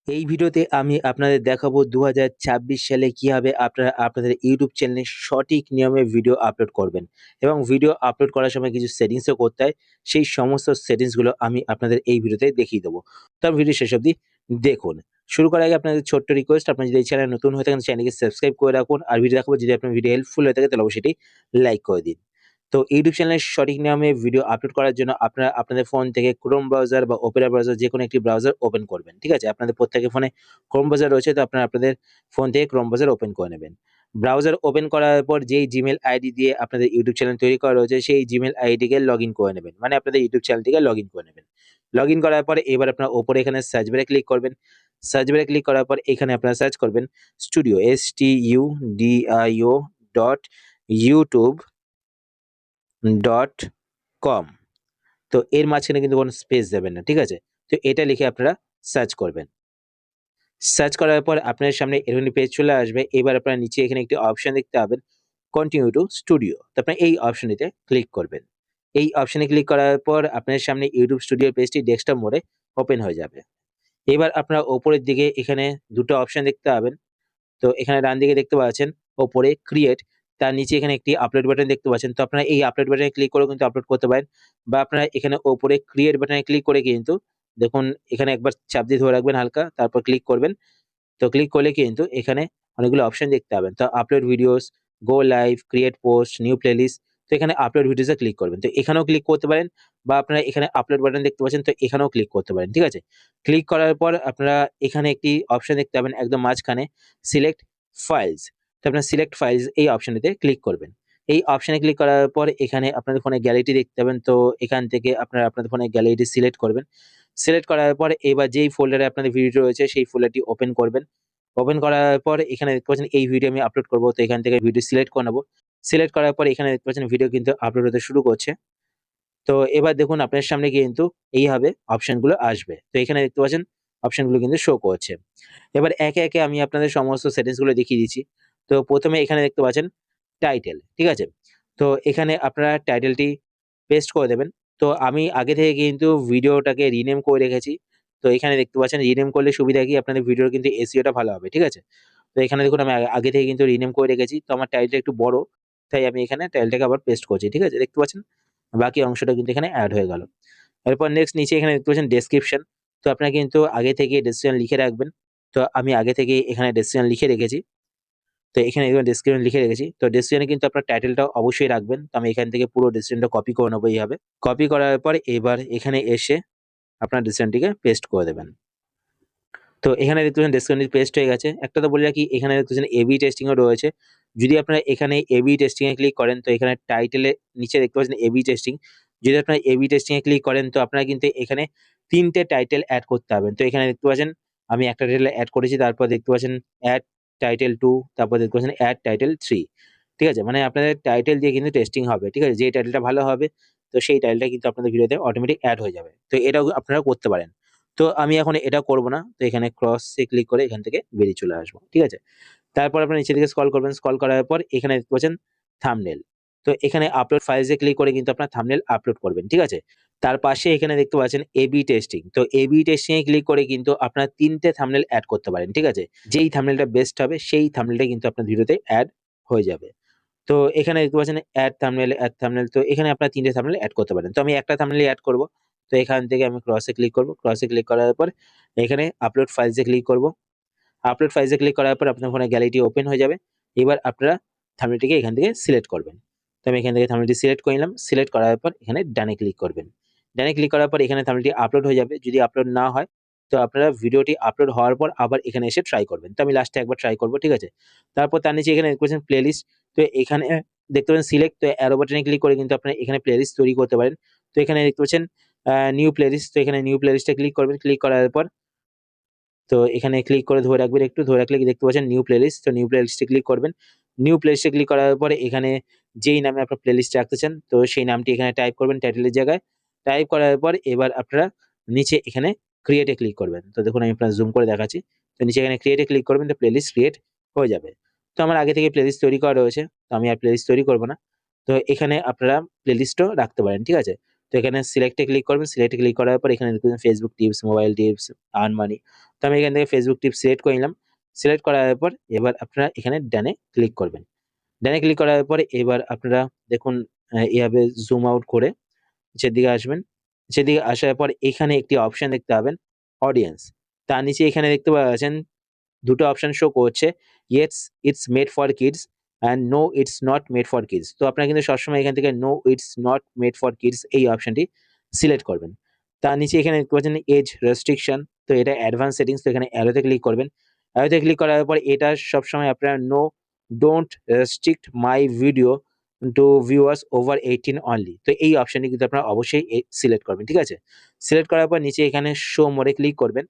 এই ভিডিওতে আমি আপনাদের দেখাবো 2026 সালে কিভাবে আপনারা আপনাদের ইউটিউব চ্যানেলে সঠিক নিয়মে ভিডিও আপলোড করবেন এবং ভিডিও আপলোড করার সময় কিছু সেটিংসও করতে হয়। সেই সমস্ত সেটিংসগুলো আমি আপনাদের এই ভিডিওতে দেখিয়ে দেবো। তো ভিডিও শেষ অবধি দেখুন। শুরু করার আগে আপনাদের ছোট্ট রিকোয়েস্ট, আপনি যদি এই চ্যানেলে নতুন হয়ে থাকেন চ্যানেলকে সাবস্ক্রাইব করে রাখুন। আর ভিডিও দেখাবো, যদি আপনার ভিডিও হেল্পফুল হয়ে থাকে তাহলে অবশ্যই সেটি লাইক করে দিন। তো ইউটিউব চ্যানেলের সঠিক নিয়মে ভিডিও আপলোড করার জন্য আপনারা আপনাদের ফোন থেকে ক্রোম ব্রাউজার বা ওপেরা ব্রাউজার যেকোনো একটি ব্রাউজার ওপেন করবেন। ঠিক আছে? আপনাদের প্রত্যেকের ফোনে ক্রোম ব্রাউজার রয়েছে, তো আপনারা আপনাদের ফোন থেকে ক্রোম ব্রাউজার ওপেন করে নেবেন। ব্রাউজার ওপেন করার পর যেই জিমেইল আইডি দিয়ে আপনাদের ইউটিউব চ্যানেল তৈরি করা রয়েছে সেই জিমেইল আইডিকে লগইন করে নেবেন। মানে আপনাদের ইউটিউব চ্যানেলটিকে লগইন করে নেবেন। লগইন করার পরে এবার আপনারা উপরে এখানে সার্চ বারে ক্লিক করবেন। সার্চ বারে ক্লিক করার পর এখানে আপনারা সার্চ করবেন স্টুডিও STUDIO .youtube.com। তো এর মাঝখানে কিন্তু কোনো স্পেস দেবেন না। ঠিক আছে? তো এটা লিখে আপনারা সার্চ করবেন। সার্চ করার পর আপনার সামনে এরকম পেজ চলে আসবে। এবার আপনারা নিচে এখানে একটি অপশন দেখতে পাবেন, কন্টিনিউ টু স্টুডিও। তো আপনারা এই অপশনটিতে ক্লিক করবেন। এই অপশনে ক্লিক করার পর আপনার সামনে ইউটিউব স্টুডিও পেজটি ডেস্কটপ মোডে ওপেন হয়ে যাবে। এবার আপনারা উপরের দিকে এখানে দুটো অপশন দেখতে পাবেন। তো এখানে ডান দিকে দেখতে পাচ্ছেন ওপরে ক্রিয়েট, তার নিচে এখানে একটি আপলোড বাটন দেখতে পাচ্ছেন। তো আপনারা এই আপলোড বাটনে ক্লিক করেও কিন্তু আপলোড করতে পারেন, বা আপনারা এখানে ওপরে ক্রিয়েট বাটনে ক্লিক করে কিন্তু দেখুন এখানে একবার চাপ দিয়ে ধরে রাখবেন হালকা, তারপর ক্লিক করবেন। তো ক্লিক করলে কিন্তু এখানে অনেকগুলো অপশন দেখতে পাবেন। তো আপলোড ভিডিওস, গো live, create post, new playlist. তো এখানে আপলোড ভিডিওসে ক্লিক করবেন। তো এখানেও ক্লিক করতে পারেন, বা আপনারা এখানে আপলোড বাটন দেখতে পাচ্ছেন, তো এখানেও ক্লিক করতে পারেন। ঠিক আছে? ক্লিক করার পর আপনারা এখানে একটি অপশন দেখতে পাবেন একদম মাঝখানে, সিলেক্ট ফাইলস। তো আপনারা সিলেক্ট ফাইলস এই অপশনটিতে ক্লিক করবেন। এই অপশনে ক্লিক করার পর এখানে আপনাদের ফোনে গ্যালারিটি দেখতে পাবেন। তো এখান থেকে আপনারা আপনাদের ফোনে গ্যালারিটি সিলেক্ট করবেন। সিলেক্ট করার পর এবার যেই ফোল্ডারে আপনাদের ভিডিও রয়েছে সেই ফোল্ডারটি ওপেন করবেন। ওপেন করার পর এখানে দেখতে পাচ্ছেন এই ভিডিও আমি আপলোড করব। তো এখান থেকে ভিডিও সিলেক্ট করে নেব। সিলেক্ট করার পর এখানে দেখতে পাচ্ছেন ভিডিও কিন্তু আপলোড হতে শুরু করছে। তো এবার দেখুন আপনার সামনে কিন্তু এইভাবে অপশনগুলো আসবে। তো এখানে দেখতে পাচ্ছেন অপশনগুলো কিন্তু শো করছে। এবার একে, একে আমি আপনাদের সমস্ত সেটিংস গুলো দেখিয়ে দিচ্ছি। তো ১ম এ এখানে দেখতে পাচ্ছেন টাইটেল, ঠিক আছে? তো এখানে আপনারা টাইটেলটি পেস্ট করে দেবেন। তো আমি আগে থেকে কিন্তু ভিডিওটাকে রিনেম করে রেখেছি। তো এখানে দেখতে পাচ্ছেন রিনেম করলে সুবিধা কি, আপনাদের ভিডিওর কিন্তু SEO টা ভালো হবে, ঠিক আছে? তো এখানে দেখুন আমি আগে থেকে কিন্তু রিনেম করে রেখেছি। তো আমার টাইটেলটা একটু বড়, তাই আমি এখানে টাইটেলটাকে আবার পেস্ট করছি, ঠিক আছে? দেখতে পাচ্ছেন? বাকি অংশটা কিন্তু এখানে এড হয়ে গেল। এরপর নেক্সট নিচে এখানে দেখতে পাচ্ছেন ডেসক্রিপশন। তো আপনারা কিন্তু আগে থেকে ডেসক্রিপশন লিখে রাখবেন। তো আমি আগে থেকেই এখানে ডেসক্রিপশন লিখে রেখেছি। তো এখানে দেখবেন ডেসক্রিপশন লিখে রেখেছি। তো ডেসক্রিপশনে কিন্তু আপনার টাইটেলটাও অবশ্যই রাখবেন। তো আমি এখান থেকে পুরো ডেসক্রিপশনটা কপি করে নেবো এইভাবে। কপি করার পর এবার এখানে এসে আপনার ডেসক্রিপশনটিকে পেস্ট করে দেবেন। তো এখানে দেখতে পাচ্ছেন ডেসক্রিপশনটি পেস্ট হয়ে গেছে। একটা তো বলে রাখি, এখানে দেখতে পাচ্ছেন A/B টেস্টিং ও রয়েছে। যদি আপনারা এখানে A/B টেস্টিং এ ক্লিক করেন, তো এখানে টাইটেলের নিচে দেখতে পাচ্ছেন A/B টেস্টিং। যদি আপনারা A/B টেস্টিং এ ক্লিক করেন, তো আপনারা কিন্তু এখানে ৩ টে টাইটেল এড করতে পারবেন। তো এখানে দেখতে পাচ্ছেন আমি একটা টাইটেল এড করেছি। তারপর দেখতে পাচ্ছেন এড টাইটেল 2, তারপর দেখতে পাচ্ছেন এড টাইটেল 3। ঠিক আছে? মানে আপনাদের টাইটেল দিয়ে কিন্তু টেস্টিং হবে। ঠিক আছে? যে টাইটেলটা ভালো হবে, তো সেই টাইটেলটা কিন্তু আপনাদের ভিডিওতে অটোমেটিক এড হয়ে যাবে। তো এটাও আপনারা করতে পারেন। তো আমি এখন এটা করব না। তো এখানে ক্রসে ক্লিক করে এখান থেকে বেরিয়ে চলে আসবো। ঠিক আছে? তারপর আপনারা নিচের দিকে স্ক্রল করবেন। স্ক্রল করার পর এখানে দেখতে পাচ্ছেন থাম্বনেল। তো এখানে আপলোড ফাইলস এ ক্লিক করে কিন্তু আপনার থাম্বনেল আপলোড করবেন। ঠিক আছে? তার পাশে এখানে দেখতে পাচ্ছেন A/B টেস্টিং। তো A/B টেস্টিং এ ক্লিক করে কিন্তু আপনারা ৩ টে থাম্বনেল এড করতে পারেন। ঠিক আছে? যেই থাম্বনেলটা বেস্ট হবে সেই থাম্বনেলটা কিন্তু আপনার ভিডিওতে এড হয়ে যাবে। তো এখানে দেখতে পাচ্ছেন এড থাম্বনেল। তো এখানে আপনারা ৩ টে থাম্বনেল এড করতে পারেন। তো আমি একটা থাম্বনেলই এড করব। তো এখান থেকে আমি ক্রসে ক্লিক করব। ক্রসে ক্লিক করার পর এখানে আপলোড ফাইলস এ ক্লিক করব। আপলোড ফাইলস এ ক্লিক করার পর আপনার ফোনে গ্যালারিটি ওপেন হয়ে যাবে। এবার আপনারা থাম্বনেলটিকে এখান থেকে সিলেক্ট করবেন। তো আমি এখান থেকে থাম্বনেলটি সিলেক্ট করে নিলাম। সিলেক্ট করার পর এখানে ডানে ক্লিক করবেন। ডানে ক্লিক করার পর এখানে থাম্বনেলটি আপলোড হয়ে যাবে। যদি আপলোড না হয়, তো আপনারা ভিডিওটি আপলোড হওয়ার পর আবার এখানে এসে ট্রাই করবেন। তো আমি লাস্টে একবার ট্রাই করব। ঠিক আছে? তারপর তার নিচে এখানে দেখতে পাচ্ছেন প্লেলিস্ট। তো এখানে দেখতে পাচ্ছেন সিলেক্ট, তো অ্যারো বাটনে ক্লিক করে কিন্তু আপনারা এখানে প্লেলিস্ট তৈরি করতে পারেন। তো এখানে দেখতে পাচ্ছেন নিউ প্লেলিস্ট। তো এখানে নিউ প্লেলিস্টে ক্লিক করবেন। ক্লিক করার পর তো এখানে ক্লিক করে ধরে রাখবেন একটু। ধরে রাখলে দেখতে পাচ্ছেন নিউ প্লেলিস্ট। তো নিউ প্লেলিস্টে ক্লিক করবেন। নিউ প্লেলিস্টে ক্লিক করার পরে এখানে যেই নামে আপনার প্লেলিস্ট রাখতে চান, তো সেই নামটি এখানে টাইপ করবেন টাইটেলের জায়গায়। টাইপ করার পর এবার আপনারা নিচে এখানে ক্রিয়েট এ ক্লিক করবেন। তো দেখুন আমি আপনার জুম করে দেখাচ্ছি। তো নিচে এখানে ক্রিয়েট এ ক্লিক করবেন, তো প্লেলিস্ট ক্রিয়েট হয়ে যাবে। তো আমার আগে থেকে প্লেলিস্ট তৈরি করা রয়েছে। তো আমি আর প্লেলিস্ট তৈরি করব না। তো এখানে আপনারা প্লেলিস্টও রাখতে পারেন। ঠিক আছে? তো এখানে সিলেক্টে ক্লিক করবেন, সিলেক্টে ক্লিক করার পর এখানে দেখবেন Facebook tips, mobile tips, earn money. তো আমি এখান থেকে ফেসবুক টিপস সিলেক্ট করে নিলাম। সিলেক্ট করার পর এবার আপনারা এখানে ডানে ক্লিক করবেন। ডানে ক্লিক করার পরে এবার আপনারা দেখুন এভাবে জুম আউট করে নিচের দিকে আসবেন। নিচের দিকে আসার পর এখানে একটি অপশন দেখতে পাবেন অডিয়েন্স। তার নিচে এখানে দেখতে পাচ্ছেন দুটো অপশন শো করছে, yes it's made for kids and no it's not made for kids. তো আপনারা কিন্তু সবসময় এখান থেকে no it's not made for kids এই অপশনটি সিলেক্ট করবেন। তার নিচে এখানে দেখতে পাচ্ছেন এজ রেস্ট্রিকশন, তো এটা অ্যাডভান্স সেটিংস, তো এখানে অ্যারোতে ক্লিক করবেন। অ্যারোতে ক্লিক করার পর এটা সবসময় আপনারা no don't restrict my video to viewers over 18 only, তো এই অপশনটি কিন্তু আপনারা অবশ্যই সিলেক্ট করবেন, ঠিক আছে? সিলেক্ট করার পর নিচে এখানে শো মোরে ক্লিক করবেন।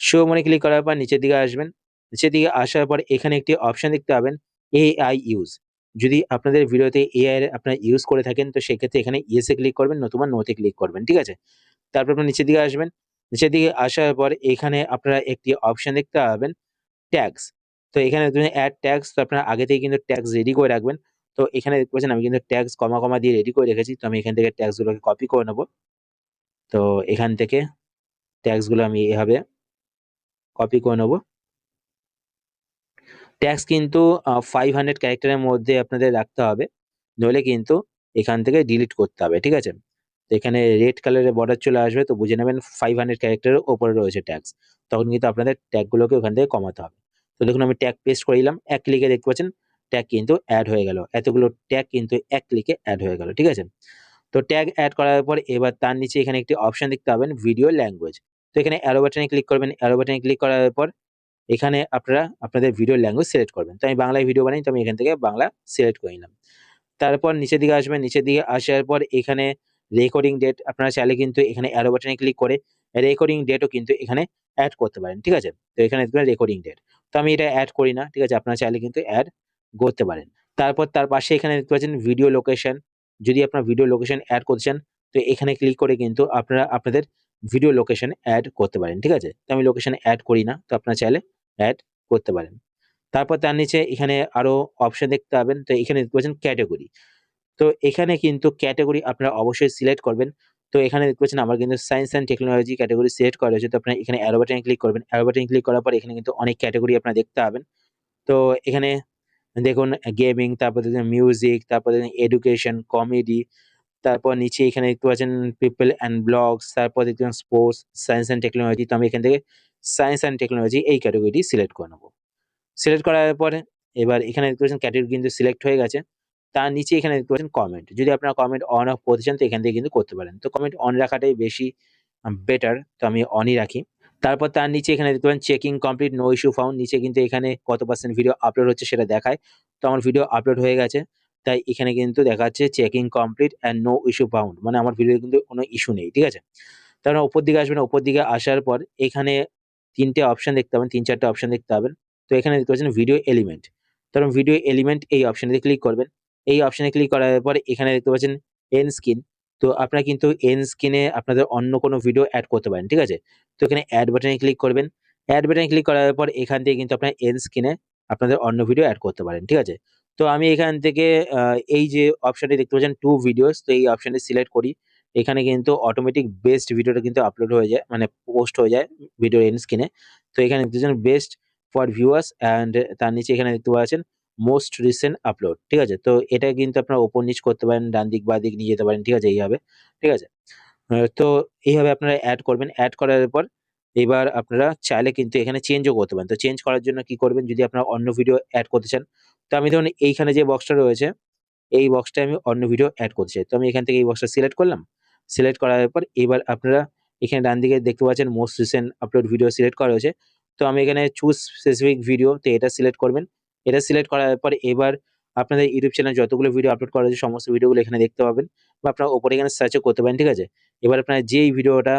শো মোরে ক্লিক করার পর নিচের দিকে আসবেন। নিচের দিকে আসার পর এখানে একটি অপশন দেখতে পাবেন এআই ইউজ। যদি আপনাদের ভিডিওতে এআই এর আপনারা ইউজ করে থাকেন তো সেক্ষেত্রে এখানে ইয়েস এ ক্লিক করবেন, নতুবা নো তে ক্লিক করবেন, ঠিক আছে? তারপর আপনারা নিচের দিকে আসবেন। নিচের দিকে আসার পর এখানে আপনারা একটি অপশন দেখতে পাবেন ট্যাগস। তো এখানে দেখবেন এড ট্যাগস, তো আপনারা আগে থেকে কিন্তু ট্যাগস রেডি করে রাখবেন। তো এখানে দেখতে পাচ্ছেন আমি কিন্তু ট্যাগস কমা, কমা দিয়ে রেডি করে রেখেছি। তো আমি এখান থেকে ট্যাগস গুলোকে কপি করে নেব। তো এখান থেকে ট্যাগস গুলো আমি এভাবে কপি করে নেব। ট্যাক্স কিন্তু 500 ক্যারেক্টারের মধ্যে আপনাদের রাখতে হবে, নইলে কিন্তু এখান থেকে ডিলিট করতে হবে, ঠিক আছে? তো এখানে রেড কালারের বর্ডার চলে আসবে, তো বুঝে নেবেন 500 ক্যারেক্টারের ওপরে রয়েছে ট্যাক্স। তখন কিন্তু আপনাদের ট্যাগগুলোকে ওখান থেকে কমাতে হবে। তো দেখুন আমি ট্যাগ পেস্ট করে দিলাম, এক ক্লিকে দেখতে পাচ্ছেন ট্যাগ কিন্তু অ্যাড হয়ে গেল। এতগুলো ট্যাগ কিন্তু এক ক্লিকে অ্যাড হয়ে গেল, ঠিক আছে? তো ট্যাগ অ্যাড করার পর এবার তার নিচে এখানে একটি অপশন দেখতে পাবেন ভিডিও ল্যাঙ্গুয়েজ। তো এখানে অ্যারো বাটনে ক্লিক করবেন। অ্যারো বাটনে ক্লিক করার পর এখানে আপনারা আপনাদের ভিডিও ল্যাঙ্গুয়েজ সিলেক্ট করবেন। তো আমি বাংলায় ভিডিও বানাই, তো আমি এখান থেকে বাংলা সিলেক্ট করে নিলাম। তারপর নিচের দিকে আসবেন, নিচের দিকে আসার পর এখানে রেকর্ডিং ডেট আপনারা চাইলে কিন্তু এখানে অ্যারো বাটনে ক্লিক করে রেকর্ডিং ডেটও কিন্তু এখানে অ্যাড করতে পারেন, ঠিক আছে? তো এখানে দেখবেন রেকর্ডিং ডেট। তো আমি এটা অ্যাড করি না, ঠিক আছে? আপনারা চাইলে কিন্তু অ্যাড করতে পারেন। তারপর তার পাশে এখানে দেখতে পাচ্ছেন ভিডিও লোকেশন। যদি আপনার ভিডিও লোকেশন অ্যাড করতে চান তো এখানে ক্লিক করে কিন্তু আপনারা আপনাদের ভিডিও লোকেশন অ্যাড করতে পারেন, ঠিক আছে? তো আমি লোকেশন অ্যাড করি না, তো আপনারা চাইলে অ্যাড করতে পারেন। তারপর তার নিচে এখানে আরো অপশন দেখতে পাবেন। তো এখানে দেখতে পাচ্ছেন ক্যাটেগরি। তো এখানে কিন্তু ক্যাটেগরি আপনারা অবশ্যই সিলেক্ট করবেন। তো এখানে দেখতে পাচ্ছেন আমার কিন্তু science and technology category select করা রয়েছে। তো আপনারা এখানে অ্যারো বাটনে ক্লিক করবেন। অ্যারো বাটনে ক্লিক করার পর এখানে কিন্তু অনেক ক্যাটেগরি আপনারা দেখতে পাবেন। তো এখানে দেখুন গেমিং, তারপর দেখুন মিউজিক, তারপর দেখুন এডুকেশন, কমেডি, তারপর নিচে এখানে দেখতে পাচ্ছেন পিপল অ্যান্ড ব্লগস, তারপর দেখতে পাচ্ছেন স্পোর্টস, সায়েন্স অ্যান্ড টেকনোলজি। তো আমি এখান থেকে সায়েন্স অ্যান্ড টেকনোলজি এই ক্যাটেগরিটি সিলেক্ট করে নেব। সিলেক্ট করার পরে এবার এখানে দেখতে পাচ্ছেন ক্যাটেগরি কিন্তু সিলেক্ট হয়ে গেছে। তার নিচে এখানে দেখতে পাচ্ছেন কমেন্ট। যদি আপনারা কমেন্ট অন অফ করতে চান তো এখান থেকে কিন্তু করতে পারেন। তো কমেন্ট অন রাখাটাই বেশি বেটার। তো আমি অনই রাখি। তারপর তার নিচে এখানে দেখতে পাবেন checking complete no issue found. নিচে কিন্তু এখানে কত পার্সেন্ট ভিডিও আপলোড হচ্ছে সেটা দেখায়। তো আমার ভিডিও আপলোড হয়ে গেছে। তাই এখানে কিন্তু দেখাচ্ছে checking complete and no issue found. মানে আমার ভিডিওতে কিন্তু কোনো ইস্যু নেই, ঠিক আছে? তারপর উপর দিকে আসবেন, উপর দিকে আসার পর এখানে ৩ টে অপশন দেখতে পাবেন, ৩-৪ টে অপশন দেখতে পাবেন। তো এখানে দেখতে পাচ্ছেন ভিডিও এলিমেন্ট। তখন ভিডিও এলিমেন্ট এই অপশনে ক্লিক করবেন। এই অপশনে ক্লিক করার পরে এখানে দেখতে পাচ্ছেন এন্ড স্ক্রিন। তো আপনারা কিন্তু এন্ড স্ক্রিনে আপনাদের অন্য কোনো ভিডিও এড করতে পারেন, ঠিক আছে? তো এখানে এড বাটনে ক্লিক করবেন। এড বাটনে ক্লিক করার পর এখান থেকে কিন্তু আপনারা এন্ড স্ক্রিনে আপনাদের অন্য ভিডিও এড করতে পারেন, ঠিক আছে? তো আমি এখান থেকে এই যে অপশনটি দেখতে পাচ্ছেন 2 ভিডিওস, তো এই অপশনটি সিলেক্ট করি। এখানে কিন্তু অটোমেটিক বেস্ট ভিডিওটা কিন্তু আপলোড হয়ে যায়, মানে পোস্ট হয়ে যায় ভিডিও এন্ড স্ক্রিনে। তো এখানে দেখতে পাচ্ছেন বেস্ট ফর ভিউয়ার্স অ্যান্ড তার নিচে এখানে দেখতে পাচ্ছেন মোস্ট রিসেন্ট আপলোড, ঠিক আছে? তো এটা কিন্তু আপনারা উপর নিচ করতে পারেন, ডান দিক বাঁ দিক নিয়ে যেতে পারেন, ঠিক আছে? এইভাবে, ঠিক আছে? তো এইভাবে আপনারা এড করবেন। এড করার পর এবার আপনারা চাইলে কিন্তু এখানে চেঞ্জও করতে পারেন। তো চেঞ্জ করার জন্য কি করবেন, যদি আপনারা অন্য ভিডিও এড করতে চান, তো আমি ধরুন এইখানে যে বক্সটা রয়েছে এই বক্সটায় আমি অন্য ভিডিও এড করতে চাই। তো আমি এখান থেকে এই বক্সটা সিলেক্ট করলাম। সিলেক্ট করার পর এবার আপনারা এখানে ডান দিকে দেখতে পাচ্ছেন most recent upload video select করা হয়েছে। তো আমি এখানে চুজ স্পেসিফিক ভিডিও, তো এটা সিলেক্ট করবেন। এটা সিলেক্ট করার পর এবার আপনাদের ইউটিউব চ্যানেলে যতগুলো ভিডিও আপলোড করা হয়েছে সমস্ত ভিডিওগুলো এখানে দেখতে পাবেন, বা আপনারা উপরে এখানে সার্চও করতে পারেন, ঠিক আছে? এবার আপনারা যেই ভিডিওটা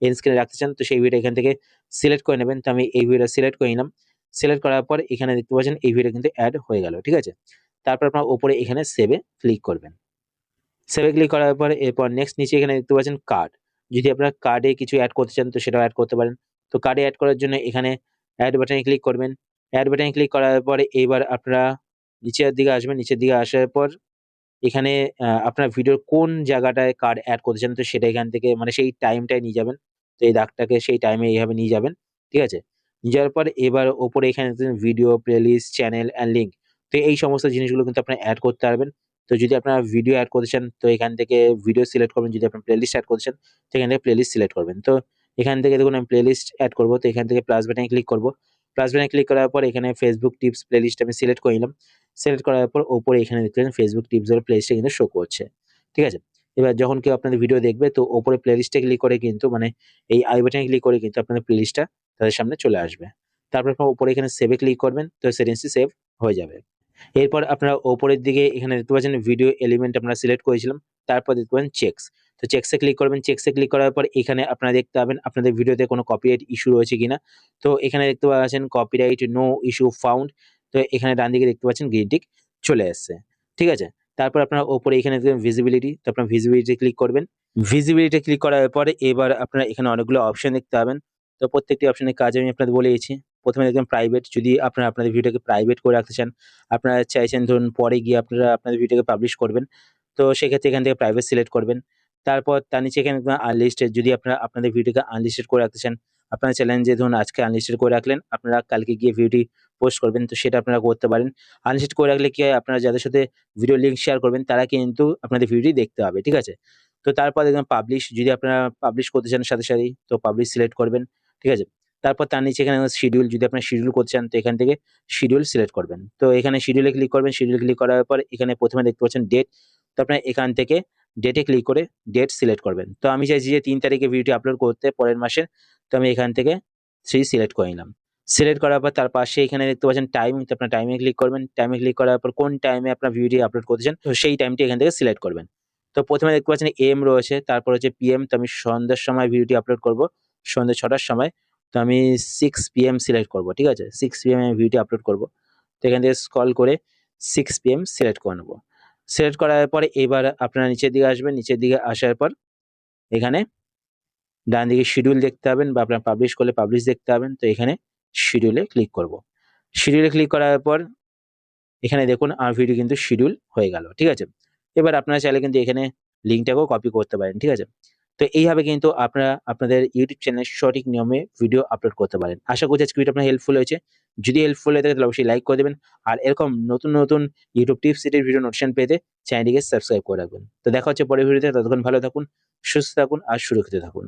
এন্ড স্ক্রিনে রাখতে চান তো সেই ভিডিও এখান থেকে সিলেক্ট করে নেবেন। তো আমি এই ভিডিওটা সিলেক্ট করে নিলাম। সিলেক্ট করার পর এখানে দেখতে পাচ্ছেন এই ভিডিও কিন্তু এড হয়ে গেল, ঠিক আছে? তারপর আপনার উপরে এখানে সেভে ক্লিক করবেন। সেভে ক্লিক করার পর এরপর নেক্সট নিচে এখানে দেখতে পাচ্ছেন কার্ড। যদি আপনারা কার্ডে কিছু এড করতে চান তো সেটাও এড করতে পারেন। তো কার্ডে এড করার জন্য এখানে এড বাটনে ক্লিক করবেন। এড বাটনে ক্লিক করার পরে এইবার আপনারা নিচের দিকে আসবেন। নিচের দিকে আসার পর এখানে আপনার ভিডিওর কোন জায়গাটায় কার্ড এড করতে চান তো সেটা এখান থেকে মানে সেই টাইমটায় নিয়ে যাবেন। তো এই দাগটাকে সেই টাইমে এইভাবে নিয়ে যাবেন। ঠিক আছে? নিয়ে যাওয়ার পর এবার ওপরে এখানে দেখবেন video, playlist, channel and link. তো এই সমস্ত জিনিসগুলো কিন্তু আপনারা এড করতে পারবেন। তো যদি আপনারা ভিডিও এড করতে চান তো এখান থেকে ভিডিও সিলেক্ট করবেন। যদি আপনার প্লেলিস্ট এড করতে চান তো এখান থেকে প্লেলিস্ট সিলেক্ট করবেন। তো এখান থেকে দেখুন আমি প্লেলিস্ট এড করব। তো এখান থেকে প্লাস বাটনে ক্লিক করব। প্লাস বাটনে ক্লিক করার পর এখানে Facebook টিপস প্লেলিস্ট আমি সিলেক্ট করে নিলাম। সিলেক্ট করার পর ওপরে এখানে দেখতে পাচ্ছেন Facebook টিপস এর প্লেলিস্টটা কিন্তু শো করছে। ঠিক আছে? এবার যখন কেউ আপনাদের ভিডিও দেখবে তো ওপরে প্লেলিস্টে ক্লিক করে কিন্তু মানে এই আই বাটনে ক্লিক করে কিন্তু আপনাদের প্লেলিস্টটা তাদের সামনে চলে আসবে। তারপর আপনারা উপরে এখানে সেভ এ ক্লিক করবেন। তো সেটিংসটি সেভ হয়ে যাবে। এরপর আপনারা উপরের দিকে এখানে দেখতে পাচ্ছেন ভিডিও এলিমেন্ট আমরা সিলেক্ট করেছিলাম। তারপর দেখতে পাবেন চেকস। তো চেকস এ ক্লিক করবেন। চেকস এ ক্লিক করার পর এখানে আপনারা দেখতে পাবেন আপনাদের ভিডিওতে কোনো কপিরাইট ইস্যু রয়েছে কিনা। তো এখানে দেখতে পাচ্ছেন কপিরাইট নো ইস্যু ফাউন্ড। তো এখানে ডান দিকে দেখতে পাচ্ছেন গ্রিন টিক চলে এসছে। ঠিক আছে? তারপর আপনারা উপরে এখানে দেখবেন ভিজিবিলিটি। তো আপনারা ভিজিবিলিটি ক্লিক করবেন। ভিজিবিলিটি ক্লিক করার পরে এবার আপনারা এখানে অনেকগুলো অপশন দেখতে পাবেন। তো প্রত্যেকটি অপশনের কাজ আমি আপনাদের বলে দিয়েছি। ১ম এ দেখবেন প্রাইভেট যদি আপনারা আপনাদের ভিডিওকে প্রাইভেট করে রাখতে চান, আপনারা চাইছেন ধরুন পরে গিয়ে আপনারা আপনাদের ভিডিওকে পাবলিশ করবেন। তো সেক্ষেত্রে এখান থেকে প্রাইভেট সিলেক্ট করবেন। তারপর তার নিচে এখানে দেখবেন আনলিস্টেড যদি আপনারা আপনাদের ভিডিওকে আনলিস্টেড করে রাখতে চান, আপনারা চাইলেন যে ধরুন আজকে আনলিস্টেড করে রাখলেন, আপনারা কালকে গিয়ে ভিডিওটি পোস্ট করবেন। তো সেটা আপনারা করতে পারেন। আনলিস্টেড করে রাখলে কি হয় আপনারা যাদের সাথে ভিডিও লিঙ্ক শেয়ার করবেন তারা কিন্তু আপনাদের ভিডিওটি দেখতে পাবে। ঠিক আছে? তো তারপর দেখবেন পাবলিশ যদি আপনারা পাবলিশ করতে চান সাথে, সাথেই তো পাবলিশ সিলেক্ট করবেন। ঠিক আছে? তারপর তার নিচে এখানে শিডিউল যদি আপনারা শিডিউল করতে চান তো এখান থেকে শিডিউল সিলেক্ট করবেন। তো এখানে শিডিউলে ক্লিক করবেন। শিডিউল ক্লিক করার পর এখানে ১ম এ দেখতে পাচ্ছেন ডেট। তো আপনারা এখান থেকে ডেটে ক্লিক করে ডেট সিলেক্ট করবেন। তো আমি চাইছি যে ৩ তারিখে ভিডিওটি আপলোড করতে পরের মাসের। তো আমি এখান থেকে ৩ সিলেক্ট করে নিলাম। সিলেক্ট করার পর তার পাশে এখানে দেখতে পাচ্ছেন টাইম। তো আপনার টাইমে ক্লিক করবেন। টাইমে ক্লিক করার পর কোন টাইমে আপনার ভিডিওটি আপলোড করতে চান তো সেই টাইমটি এখান থেকে সিলেক্ট করবেন। তো ১ম এ দেখতে পাচ্ছেন এম রয়েছে, তারপর হচ্ছে পিএম। তো আমি সন্ধ্যার সময় ভিডিওটি আপলোড করব। সন্ধ্যে ৬:০০ র সময়। তো আমি 6 পিএম সিলেক্ট করব। ঠিক আছে? 6 পিএম আমি ভিডিওটি আপলোড করব। তো এখান থেকে স্ক্রল করে 6 পিএম সিলেক্ট করে নেব। সিলেক্ট করার পরে এবার আপনারা নিচের দিকে আসবেন। নিচের দিকে আসার পর এখানে ডান দিকে শিডিউল দেখতে পাবেন বা আপনারা পাবলিশ করলে পাবলিশ দেখতে পাবেন। তো এখানে শিডিউলে ক্লিক করব। শিডিউলে ক্লিক করার পর এখানে দেখুন আমার ভিডিও কিন্তু শিডিউল হয়ে গেল। ঠিক আছে? এবার আপনারা চাইলে কিন্তু এখানে লিঙ্কটাকেও কপি করতে পারেন। ঠিক আছে? তো এইভাবে কিন্তু আপনারা আপনাদের YouTube চ্যানেলে সঠিক নিয়মে ভিডিও আপলোড করতে পারেন। আশা করছি আজকে ভিডিওটা আপনার হেল্পফুল হয়েছে। যদি হেল্পফুল হয়ে থাকে তাহলে অবশ্যই লাইক করে দেবেন। আর এরকম নতুন, নতুন YouTube টিপস সেটের ভিডিও নোটিফিকেশন পেতে চ্যানেলটিকে সাবস্ক্রাইব করে রাখবেন। তো দেখা হচ্ছে পরের ভিডিওতে। ততক্ষণ ভালো থাকুন, সুস্থ থাকুন আর সুরক্ষিত থাকুন।